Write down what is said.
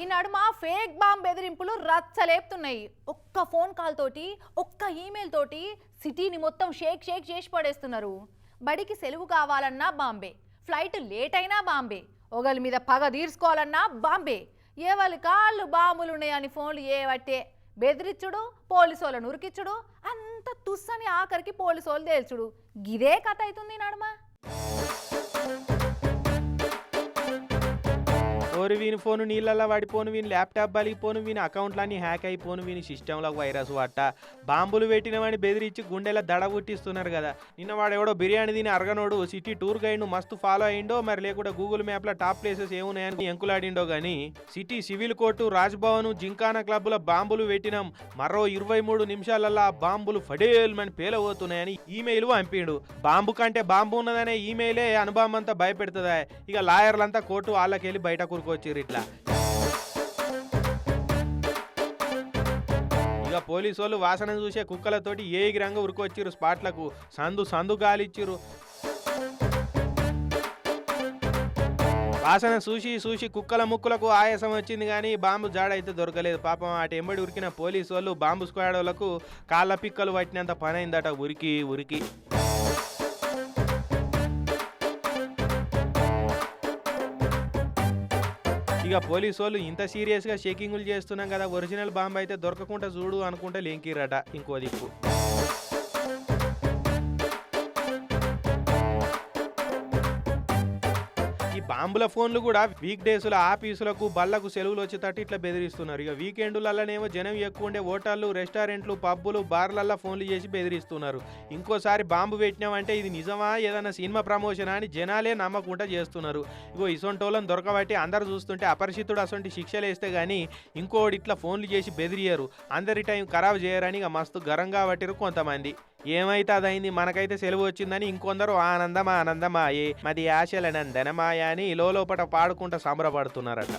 ఈ నడుమ fake bomb బెదిరింపులు రచ్చలేపుతున్నాయి. ఒక్క ఫోన్ కాల్ తోటి, ఒక్క ఈమెయిల్ తోటి సిటీని మొత్తం షేక్ షేక్ చేసి పడేస్తున్నారు. బడికి సెలవు కావాలన్నా బాంబే, ఫ్లైట్ లేట్ అయినా బాంబే, ఒకరి మీద పగ తీర్చుకోవాలన్నా బాంబే. ఏ వాళ్ళ కాళ్ళు బాంబులు ఉన్నాయని ఫోన్లు ఏవట్టే బెదిరించుడు, పోలీసు వాళ్ళను ఉరికిచ్చుడు, అంత తుస్సని ఆఖరికి పోలీసు వాళ్ళు తేల్చుడు. గిదే కథ అవుతుంది నడుమ. ఓరి వీని ఫోను నీళ్ళల్లో పడిపోను, వీని ల్యాప్టాప్ బలిగిపోను, వీని అకౌంట్లన్నీ హ్యాక్ అయిపోను, వీని సిస్టంలోకి వైరస్ పట్ట బాంబులు పెట్టినవని బెదిరించి గుండెల దడ పుట్టిస్తున్నారు కదా. నిన్న వాడు ఎవడో బిర్యానీ తిని అరగనోడు సిటీ టూర్ గైడ్ను మస్తు ఫాలో అయిండో, మరి లేకుండా గూగుల్ మ్యాప్లో టాప్ ప్లేసెస్ ఏమున్నాయని ఎంకులాడిండో కానీ city civil court, Raj Bhavan, Gymkhana క్లబ్ల బాంబులు పెట్టినాం, మరో 23 నిమిషాలల్లో ఆ బాంబులు ఫడేల్మని పేలబోతున్నాయని ఈమెయిల్ పంపిండు. బాంబు కంటే బాంబు ఉన్నదనే ఈమెయిలే అనుభవం అంతా భయపెడుతుందా. ఇక లాయర్లంతా కోర్టు వాళ్ళకెళ్ళి బయట కూరుకొచ్చిర్రు ఇట్లా. ఇక పోలీసు వాళ్ళు వాసన చూసే కుక్కలతోటి ఏగిరంగా ఉరికొచ్చిర్రు స్పాట్లకు. సందు గాలిచ్చిర్రు. వాసన చూసి కుక్కల ముక్కులకు ఆయాసం వచ్చింది కానీ బాంబు జాడైతే దొరకలేదు. పాపం అటు ఎంబడి ఉరికిన పోలీసు వాళ్ళు బాంబు స్క్వాడ్ వాళ్ళకు కాళ్ళ పిక్కలు పట్టినంత పని అయిందట ఉరికి. ఇక పోలీసు వాళ్ళు ఇంత సీరియస్గా చెకింగులు చేస్తున్నాం కదా, ఒరిజినల్ బాంబు అయితే దొరకకుండా చూడు అనుకుంటే లేంకిరట ఇంకో దిక్కు. ఈ బాంబుల ఫోన్లు కూడా వీక్ డేస్లో ఆఫీసులకు, బళ్లకు సెలవులు వచ్చేటట్టు ఇట్లా బెదిరిస్తున్నారు. ఇక వీకెండ్లలోనేమో జనం ఎక్కువ ఉండే హోటళ్ళు, రెస్టారెంట్లు, పబ్బులు, బార్లల్లో ఫోన్లు చేసి బెదిరిస్తున్నారు. ఇంకోసారి బాంబు పెట్టినామంటే ఇది నిజమా ఏదైనా సినిమా ప్రమోషనా అని జనాలే నమ్మకుండా చేస్తున్నారు. ఇగో ఇసొంటోళ్ళని దొరకబట్టి అందరు చూస్తుంటే అపరిచితుడు అసొంటి శిక్షలు వేస్తే గానీ ఇంకోటి ఇట్లా ఫోన్లు చేసి బెదిరియరు, అందరి టైం ఖరాబ్ చేయరని ఇక మస్తు గరంగా పట్టిరు కొంతమంది. ఏమైతే అదైంది, మనకైతే సెలవు వచ్చిందని ఇంకొందరు ఆనందమాయే మది ఆశల నందనమాయ అని లోపట పాడుకుంటూ సంబరపడుతున్నారట.